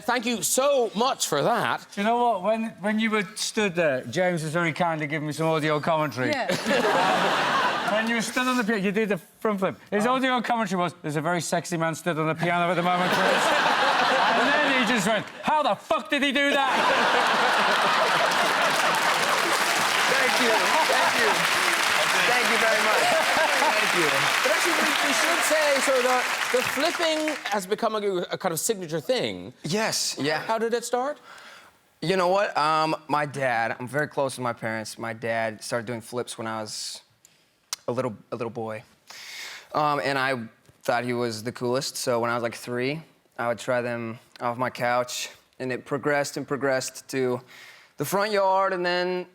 thank you so much for that. Do you know what? When you were stood there, James was very kind to give me some audio commentary. Yeah. When you were stood on the piano, you did the front flip. His audio commentary was, "There's a very sexy man stood on the piano at the moment, Chris." And then he just went, "How the fuck did he do that?" Thank you. Thank you. Thank you very much. Thank you. But actually, we should say, so the flipping has become a kind of signature thing. Yes, yeah. How did it start? You know what? My dad, I'm very close to my parents. My dad started doing flips when I was a little boy. And I thought he was the coolest, so when I was like 3, I would try them off my couch, and it progressed and progressed to the front yard and then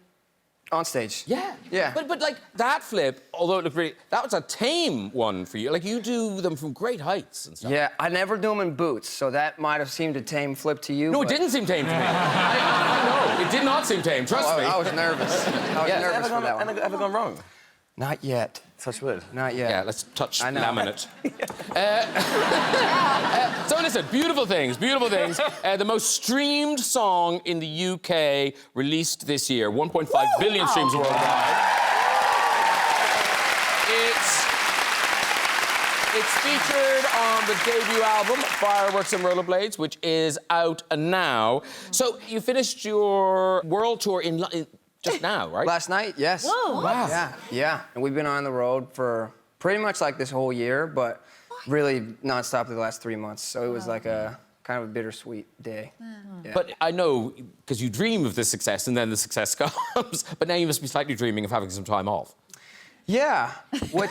on stage. Yeah. Yeah. But like, that flip, although it looked really... That was a tame one for you. Like, you do them from great heights and stuff. Yeah, I never do them in boots, so that might have seemed a tame flip to you. No, but... it didn't seem tame to me. I know, it did not seem tame, trust me. I was nervous. I was nervous for that one. Ever gone wrong? Not yet. Touch wood. Not yet. Yeah, let's touch I know. laminate. So listen, beautiful things, beautiful things. The most streamed song in the UK released this year, 1.5 billion streams worldwide. It's featured on the debut album, Fireworks and Rollerblades, which is out now. So you finished your world tour in just now, right? Last night, yes. Whoa. Wow. Yeah, yeah. And we've been on the road for pretty much like this whole year, but really nonstop the last 3 months. So it was like a kind of a bittersweet day. Yeah. But I know, because you dream of this success and then the success comes, but now you must be slightly dreaming of having some time off. Yeah, which won't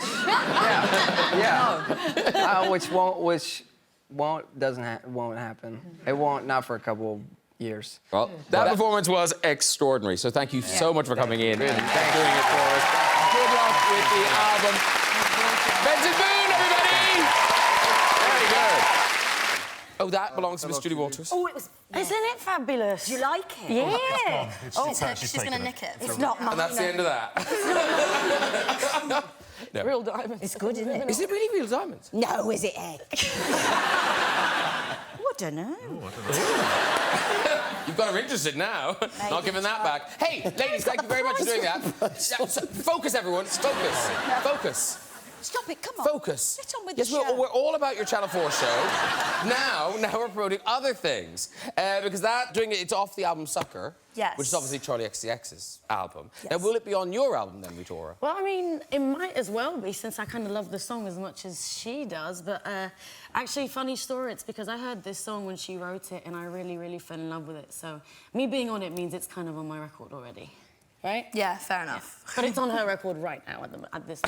happen. It won't, not for a couple years. Well, that performance was extraordinary, so thank you so much for coming in and doing it for us. Good luck with the album. Benson Boone, everybody! Very good. Oh, that belongs to Miss Julie Walters. Oh, it was... Isn't it fabulous? Do you like it? Yeah. She's going to nick it. It's not mine. And that's the end of that. No. Real diamonds. It's good, isn't it? Is it really real diamonds? No, is it egg? I don't know. You've got her interested now. Not giving that back. Hey, ladies, thank you very much for doing that. Yeah, so, focus, everyone. Focus. Focus. Stop it, come on. Focus. Get on with yes, the show. we're all about your Channel 4 show. now we're promoting other things. Because it's off the album Sucker. Yes. Which is obviously Charlie XCX's album. Yes. Now, will it be on your album then, Rita Ora? Well, I mean, it might as well be, since I kind of love the song as much as she does. But actually, funny story, it's because I heard this song when she wrote it and I really, really fell in love with it. So me being on it means it's kind of on my record already. Right? Yeah, fair enough. But it's on her record right now at this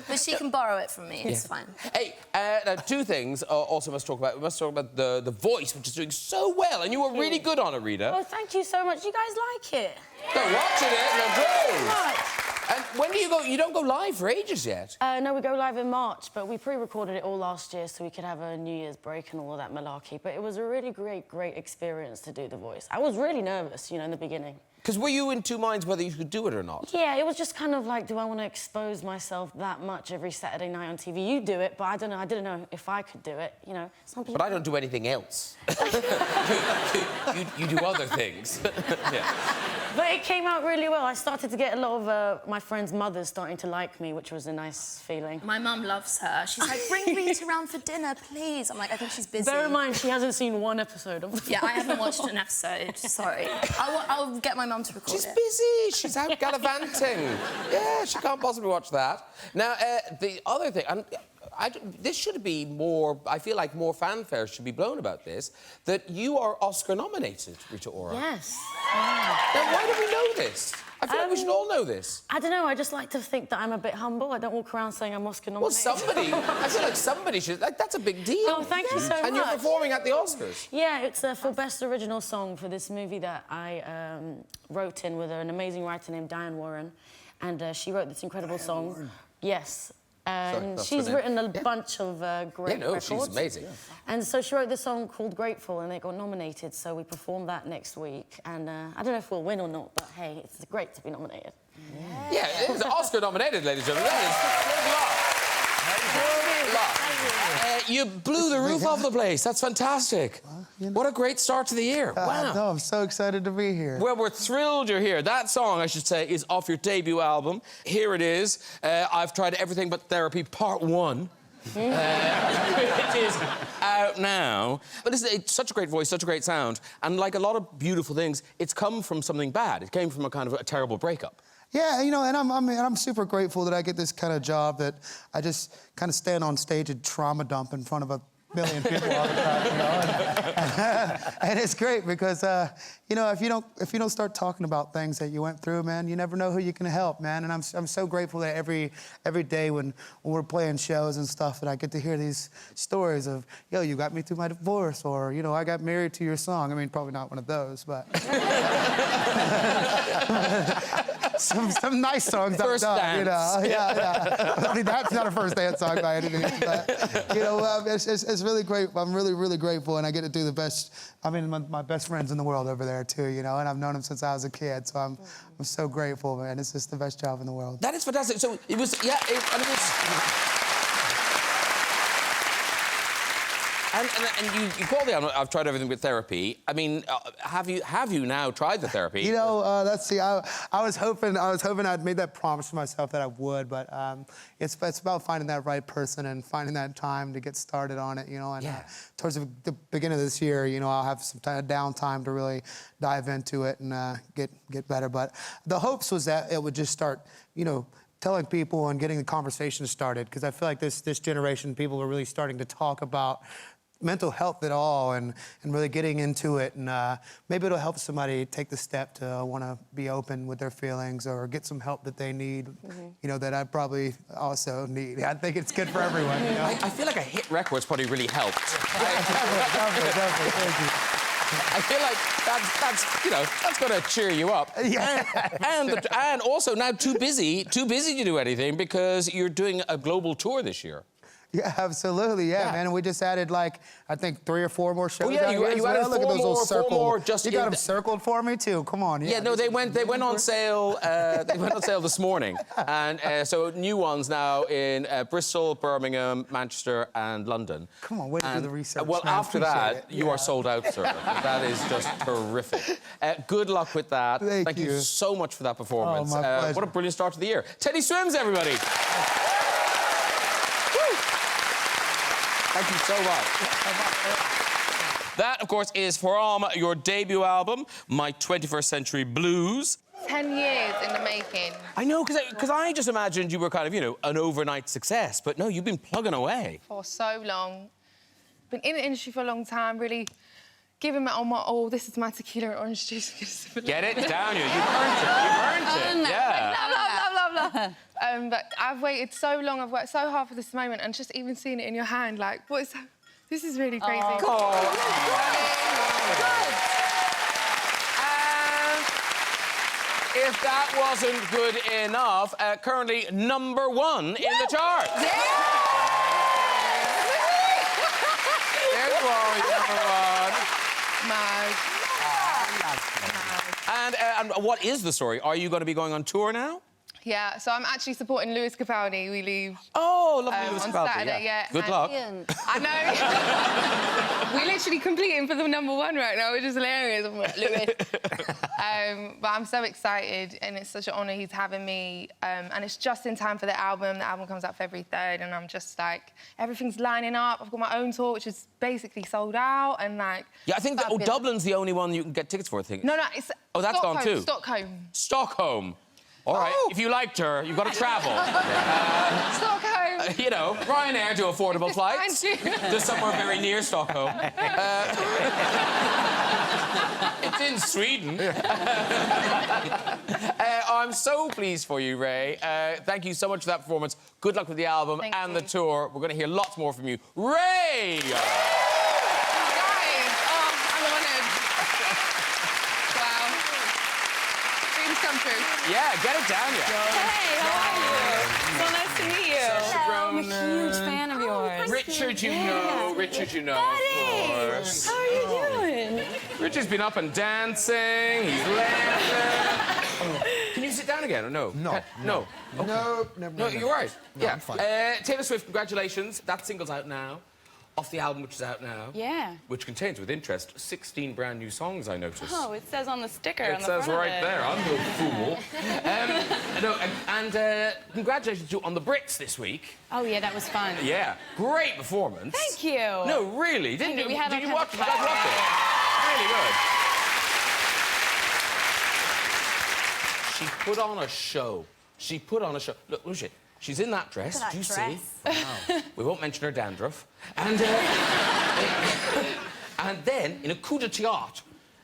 But she can borrow it from me, it's fine. Hey, now, 2 things also must talk about. We must talk about the voice, which is doing so well, and you were really good on it, Rita. Oh, thank you so much. You guys like it? They're watching it, and they're great. And when do you go? You don't go live for ages yet. No, we go live in March, but we pre-recorded it all last year so we could have a New Year's break and all of that malarkey. But it was a really great experience to do the voice. I was really nervous, you know, in the beginning. Because were you in 2 minds whether you could do it or not? Yeah, it was just kind of like, do I want to expose myself that much every Saturday night on TV? You do it, but I don't know. I didn't know if I could do it, you know. Some people... But I don't do anything else. you do other things. Yeah. But it came out really well. I started to get a lot of my friends' mothers starting to like me, which was a nice feeling. My mum loves her. She's like, bring Rita around for dinner, please. I'm like, I think she's busy. Bear in mind, she hasn't seen 1 episode of the Yeah, I haven't watched an episode. Sorry. I'll get my mum to record She's it. busy. She's out gallivanting. Yeah, she can't possibly watch that. Now, the other thing... this should be more... I feel like more fanfare should be blown about this, that you are Oscar-nominated, Rita Ora. Yes. Now, why do we know this? I feel like we should all know this. I don't know, I just like to think that I'm a bit humble. I don't walk around saying I'm Oscar-nominated. Well, somebody... I feel like somebody should... Like, that's a big deal. Oh, thank you so much. And you're performing at the Oscars. Yeah, it's for Best Original Song for this movie that I wrote in with an amazing writer named Diane Warren. And she wrote this incredible song. Warren. Yes. And Sorry, she's written a bunch of great records. she's amazing. And so she wrote this song called Grateful, and it got nominated, so we performed that next week. And I don't know if we'll win or not, but hey, it's great to be nominated. Yeah, it is Oscar-nominated, ladies and gentlemen. That is... luck. You blew the roof off the place. That's fantastic. What a great start to the year. Wow. No, I'm so excited to be here. Well, we're thrilled you're here. That song, I should say, is off your debut album. Here it is. I've Tried Everything But Therapy, Part 1. It is out now. But listen, it's such a great voice, such a great sound. And like a lot of beautiful things, it's come from something bad. It came from a kind of a terrible breakup. Yeah, you know, and I'm super grateful that I get this kind of job that I just kind of stand on stage and trauma dump in front of a million people all the time, you know. And it's great because, you know, if you don't start talking about things that you went through, man, you never know who you can help, man. And I'm so grateful that every day when we're playing shows and stuff, that I get to hear these stories of, yo, you got me through my divorce, or, you know, I got married to your song. I mean, probably not one of those, but. Some nice songs First I've done, dance. you know. Yeah. I mean, that's not a first dance song by any means, but, you know, it's really great. I'm really grateful, and I get to do the best. I mean, my best friend's in the world over there, too, you know, and I've known him since I was a kid, so I'm so grateful, man. It's just the best job in the world. That is fantastic. So it was, yeah, I mean, And you call the album I've Tried Everything But Therapy. I mean, have you now tried the therapy? You know, let's see. I was hoping I'd made that promise to myself that I would, but it's about finding that right person and finding that time to get started on it, you know. And towards the beginning of this year, you know, I'll have some kind of downtime to really dive into it and get better. But the hopes was that it would just start, you know, telling people and getting the conversation started, because I feel like this generation, people are really starting to talk about mental health at all and really getting into it, and maybe it'll help somebody take the step to want to be open with their feelings or get some help that they need, you know, that I probably also need. I think it's good for everyone, you know? I feel like a hit record's probably really helped. Definitely, thank you. I feel like that's you know, that's going to cheer you up. Yeah. And also now too busy to do anything because you're doing a global tour this year. Yeah, absolutely, yeah, man. And we just added, like, I think 3 or 4 more shows. Oh, yeah, you added Look at those little circles. 4 more. Just you got them circled for me too. Come on. Yeah, no, they went on sale. They went on sale this morning, and so new ones now in Bristol, Birmingham, Manchester, and London. Come on, way to do the research. Well, man. after that, you are sold out, sir. That is just terrific. Good luck with that. Thank you so much for that performance. Oh, my pleasure. What a brilliant start to the year. Teddy Swims, everybody. Thank you so much. That, of course, is from your debut album, My 21st Century Blues. 10 years in the making. I know, because I just imagined you were kind of, you know, an overnight success, but no, you've been plugging away. For so long. Been in the industry for a long time, really giving my all. This is my tequila and orange juice. Get it down you. You've earned it. You've earned it. Yeah. Blah. But I've waited so long, I've worked so hard for this moment, and just even seeing it in your hand, like, what is that? This is really crazy. If that wasn't good enough, currently #1 in the charts. Yeah! There you are, #1. And what is the story? Are you going to be going on tour now? Yeah, so I'm actually supporting Lewis Capaldi. We leave lovely Lewis on Capaldi, Saturday, yeah. Good luck. I know. We're literally competing for the #1 right now, which is hilarious. I'm like, Lewis. But I'm so excited, and it's such an honour he's having me. And it's just in time for the album. The album comes out February 3rd, and I'm just like, everything's lining up. I've got my own tour, which is basically sold out, and like... Yeah, I think that, Dublin's the only one you can get tickets for, I think. No, it's... Oh, that's Stockholm, gone too. Stockholm. Stockholm. All right, if you liked her, you've got to travel. Stockholm. You know, Ryanair do affordable flights. There's somewhere very near Stockholm. It's in Sweden. I'm so pleased for you, Ray. Thank you so much for that performance. Good luck with the album and the tour. We're going to hear lots more from you. Ray! Guys, I'm honoured. Wow. Dreams come true. Yeah, get it down, Hey, how are you? So nice to meet you. Hello. I'm a huge fan of yours. Richard, you know, of course. How are you doing? Richard's been up and dancing, he's laughing. Can you sit down again, or no? No. No. Okay. No, you're right. No, yeah. I'm fine. Taylor Swift, congratulations. That single's out now. Off the album, which is out now. Yeah. Which contains, with interest, 16 brand new songs, I noticed. Oh, it says on the sticker on It the says front right of it. there. I'm no fool. No, and congratulations to you on the Brits this week. Oh, yeah, that was fun. Yeah, great performance. Thank you. No, really, didn't you? We had Did you all watch? kinds You of guys fun. watch it? Really good. She put on a show. She put on a show. Look, look, she's in that dress. Look at Do you that see? Wow. We won't mention her dandruff. And and then in a coup de théâtre,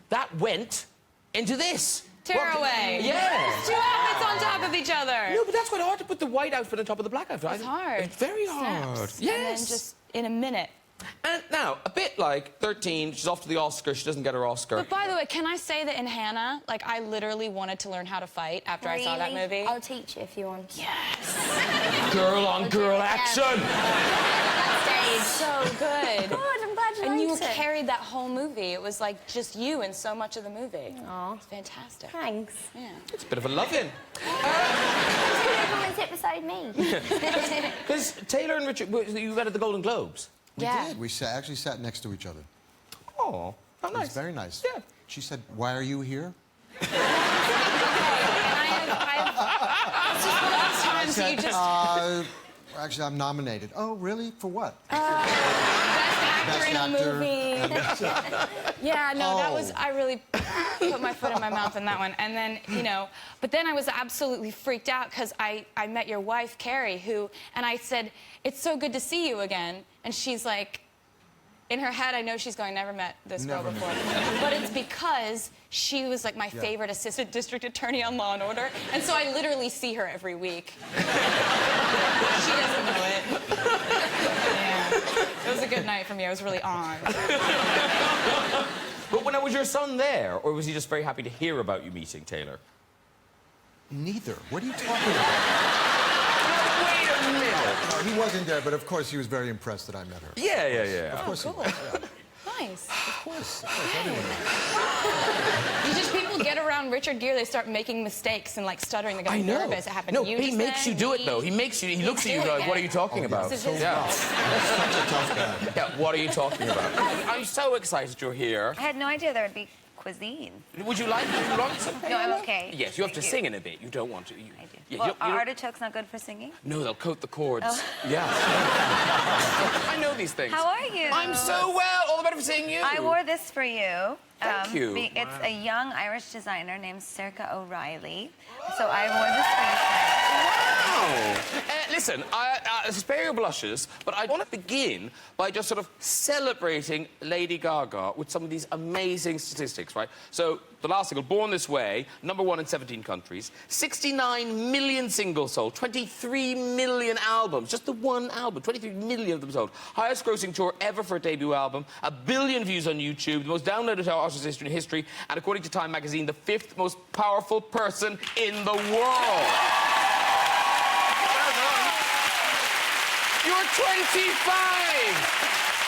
that went into this. Tearaway. Yeah. Two outfits on top of each other. No, but that's quite hard to put the white outfit on top of the black outfit. It's hard. It's very hard. Snaps. Yes. And then just in a minute. And now, a bit like 13, she's off to the Oscar, she doesn't get her Oscar. But by the way, can I say that in Hannah, like, I literally wanted to learn how to fight after I saw that movie? I'll teach you if you want. Yes. Girl on girl action! Backstage. So good. Good, I'm glad you And you liked it. carried that whole movie. It was like just you in so much of the movie. Aw. It's fantastic. Thanks. Yeah. It's a bit of a love-in. Come and sit beside me. Because Taylor and Richard, you met at the Golden Globes. We Yeah. did. We actually sat next to each other. Oh, how It nice. was very nice. Yeah. She said, "Why are you here?" And it's just one of those times that you just... Actually, I'm nominated. Oh, really? For what? Best actor in a actor. movie. Yeah, no, that was... I really put my foot in my mouth in that one. And then, you know... But then I was absolutely freaked out because I met your wife, Carrie, who... And I said, "It's so good to see you again." And she's like... In her head, I know she's going, "Never met this girl Never before." But it's because she was like my favorite assistant district attorney on Law & Order. And so I literally see her every week. She doesn't know it. Yeah. It was a good night for me. I was really on. But when was your son there, or was he just very happy to hear about you meeting Taylor? Neither. What are you talking about? Wait a minute. He wasn't there, but of course he was very impressed that I met her. Yeah. Of course cool. he was. Yeah. Nice. Of course, everyone knows. You just people get around Richard Gere, they start making mistakes and like stuttering. They get I know. nervous. It happened No, to you. he just makes then, you do it me. though. He makes you. He looks at you doing like, "What are it. you talking about?" This is his Yeah. fault. Such a tough guy. Yeah. What are you talking about? I'm so excited you're here. I had no idea there would be cuisine. Would you like some? No, I'm okay. Yes, you have to Thank sing in a bit. You don't want to. I do. Yeah, Well, you are don't- artichokes not good for singing? No, they'll coat the chords. Oh. Yeah. I know these things. How are you? I'm so well. All the better for seeing you. I wore this for you. Thank you. It's a young Irish designer named Circa O'Reilly. So I wore this for you today. Wow. Listen, I spare your blushes, but I want to begin by just sort of celebrating Lady Gaga with some of these amazing statistics, right? So, the last single, Born This Way, #1 in 17 countries, 69 million singles sold, 23 million albums, just the one album, 23 million of them sold. Highest grossing tour ever for a debut album, 1 billion views on YouTube, the most downloaded artist in history, and according to Time magazine, the 5th most powerful person in the world. You're 25!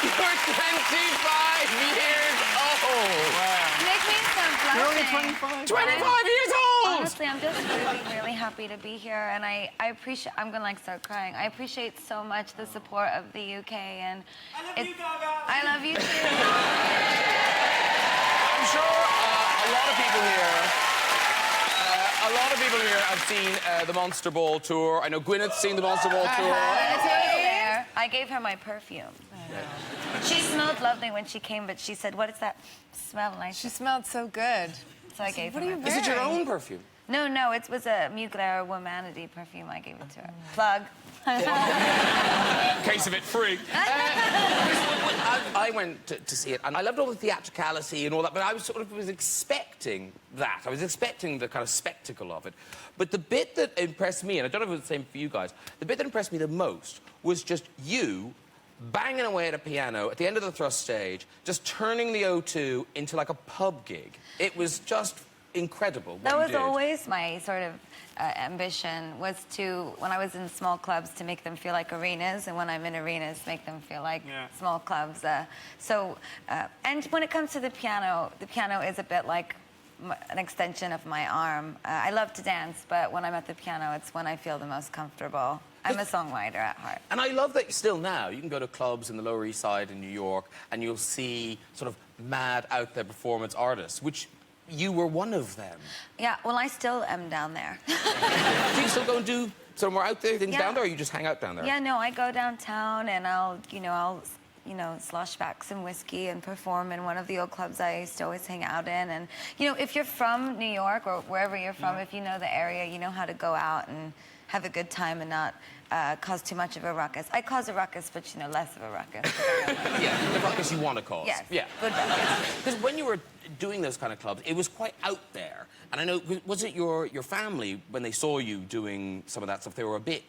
You're 25 years old! You make me so blushing. You're only 25 years old! Honestly, I'm just really happy to be here, and I appreciate. I'm gonna start crying. I appreciate so much the support of the UK, and I love you, Gaga. I love you too. I'm sure a lot of people here have seen the Monster Ball tour. I know Gwyneth's seen the Monster Ball tour. I gave her my perfume. She smelled lovely when she came, but she said, "What does that smell like?" She smelled so good. So I gave her. Is it your own perfume? No, it was a Mugler Womanity perfume. I gave it to her. Plug. Case of it free. I went to see it, and I loved all the theatricality and all that, but I was expecting that. I was expecting the kind of spectacle of it. But the bit that impressed me, and I don't know if it was the same for you guys, the bit that impressed me the most was just you banging away at a piano at the end of the thrust stage, just turning the O2 into like a pub gig. It was just incredible. That was always my sort of ambition, was to, when I was in small clubs, to make them feel like arenas, and when I'm in arenas, make them feel like small clubs. And when it comes to the piano is a bit like an extension of my arm. I love to dance, but when I'm at the piano, it's when I feel the most comfortable. I'm a songwriter at heart. And I love that still now, you can go to clubs in the Lower East Side in New York and you'll see sort of mad out there performance artists, which you were one of them. Yeah, well, I still am down there. Do you still go and do some more out there things Yeah. down there, or you just hang out down there? Yeah, no, I go downtown and I'll slosh back some whiskey and perform in one of the old clubs I used to always hang out in. And, you know, if you're from New York or wherever you're from, if you know the area, you know how to go out and have a good time and not cause too much of a ruckus. I cause a ruckus, but, you know, less of a ruckus. Yeah, the ruckus you want to cause. Yes, Yeah. good ruckus. Because when you were doing those kind of clubs, it was quite out there. And I know, was it your family, when they saw you doing some of that stuff, they were a bit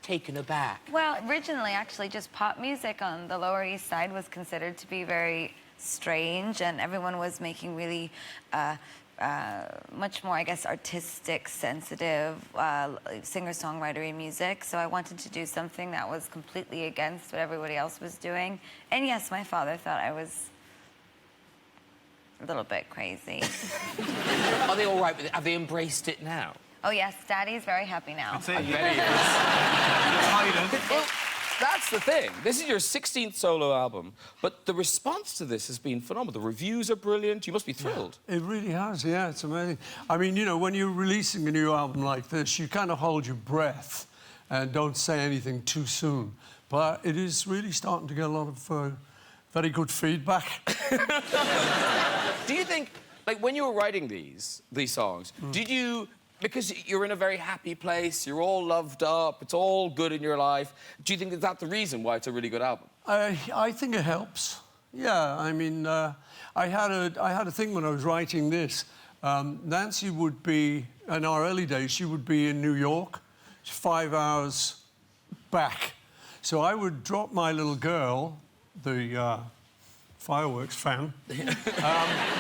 taken aback? Well, originally, actually, just pop music on the Lower East Side was considered to be very strange, and everyone was making really much more, I guess, artistic, sensitive, singer-songwritery music. So I wanted to do something that was completely against what everybody else was doing. And yes, my father thought I was a little bit crazy. Are they all right with it? Have they embraced it now? Oh, yes, Daddy's very happy now. I bet he is. Well, that's the thing. This is your 16th solo album, but the response to this has been phenomenal. The reviews are brilliant. You must be thrilled. It really has, yeah, it's amazing. I mean, you know, when you're releasing a new album like this, you kind of hold your breath and don't say anything too soon. But it is really starting to get a lot of very good feedback. Do you think, like, when you were writing these songs, did you... Because you're in a very happy place, you're all loved up, it's all good in your life. Do you think that's the reason why it's a really good album? I think it helps. Yeah, I mean, I had a thing when I was writing this. Nancy would be, in our early days, she would be in New York, 5 hours back. So I would drop my little girl, the fireworks fan,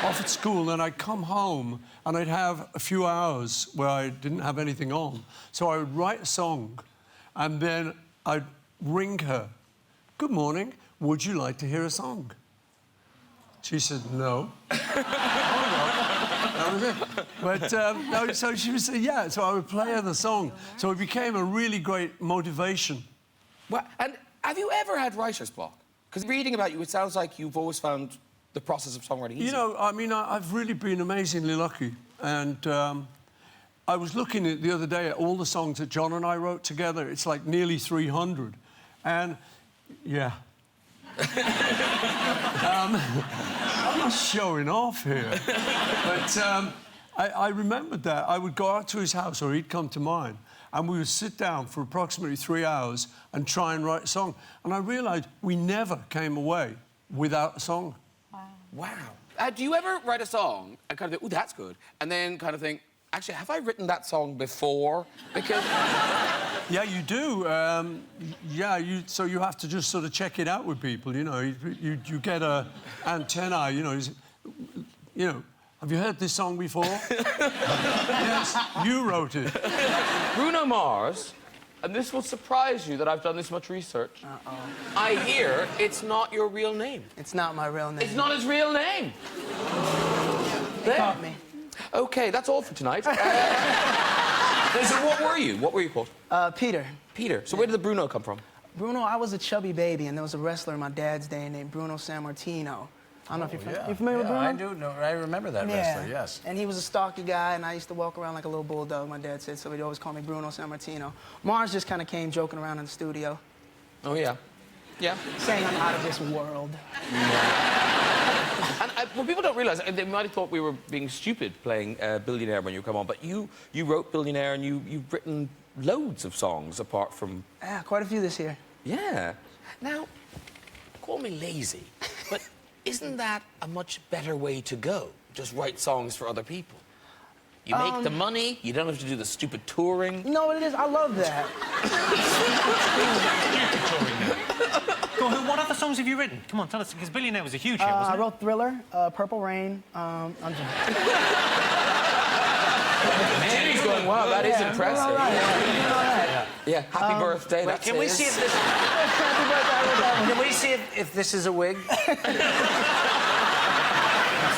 off at school, and I'd come home and I'd have a few hours where I didn't have anything on. So I would write a song and then I'd ring her. Good morning, would you like to hear a song? She said, no. That was it. But, no, so she would say, yeah, so I would play her the song. So it became a really great motivation. Well, and have you ever had writer's block? Because reading about you, it sounds like you've always found the process of songwriting easy. You know, I mean, I've really been amazingly lucky. And I was looking at the other day at all the songs that John and I wrote together. It's like nearly 300. And, yeah. I'm not showing off here. But I remembered that. I would go out to his house, or he'd come to mine, and we would sit down for approximately 3 hours and try and write a song. And I realised we never came away without a song. Wow. Do you ever write a song and kind of think, ooh, that's good, and then kind of think, actually, have I written that song before? Because... Yeah, you do. So you have to just sort of check it out with people, you know. You get a antenna, you know, have you heard this song before? Yes, you wrote it. Bruno Mars, and this will surprise you that I've done this much research. Uh-oh. I hear it's not your real name. It's not my real name. It's not his real name. They caught me. OK, that's all for tonight. So what were you? What were you called? Peter. Peter. So where did the Bruno come from? Bruno, I was a chubby baby, and there was a wrestler in my dad's day named Bruno Sammartino. I don't know if you're familiar with Bruno? I do know. I remember that wrestler, yes. And he was a stocky guy, and I used to walk around like a little bulldog, my dad said, so he'd always call me Bruno Sammartino. Mars just kind of came joking around in the studio. Oh, yeah. Yeah. Saying I'm out of this world. And well, people don't realise, they might have thought we were being stupid playing Billionaire when you come on, but you wrote Billionaire and you've written loads of songs apart from... Yeah, quite a few this year. Yeah. Now, call me lazy, but isn't that a much better way to go? Just write songs for other people. You make the money, you don't have to do the stupid touring. You know what it is? I love that. Go on, what other songs have you written? Come on, tell us, because Billionaire was a huge hit, wasn't it? I wrote Thriller, Purple Rain, Jimmy's going, wow, that is impressive. All right. Yeah, happy birthday. Wait, can we see if this... Can we see if this is a wig?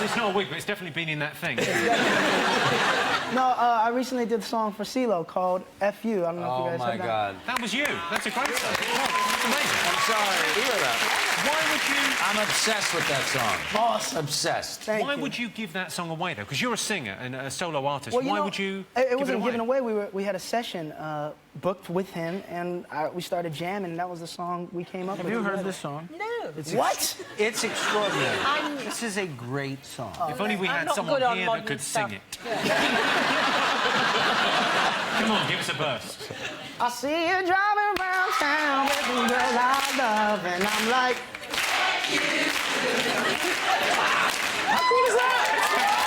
It's not a wig, but it's definitely been in that thing. No, I recently did a song for CeeLo called F.U. I don't know if you guys heard that. God. That was you. That's a great song. That's amazing. I'm sorry. Hear that. Why would you... I'm obsessed with that song. Awesome. Obsessed. Why would you give that song away, though? Because you're a singer and a solo artist. Well, Why would you It wasn't give it away? given away. We had a session booked with him, and we started jamming, and that was the song we came up with. Have you heard this song? No. What? It's extraordinary. This is a great song. If only we had not someone good on here that modern could stuff. sing it. Come on, give us a burst. I see you driving around town with the girl I love, and I'm like... How cool is that?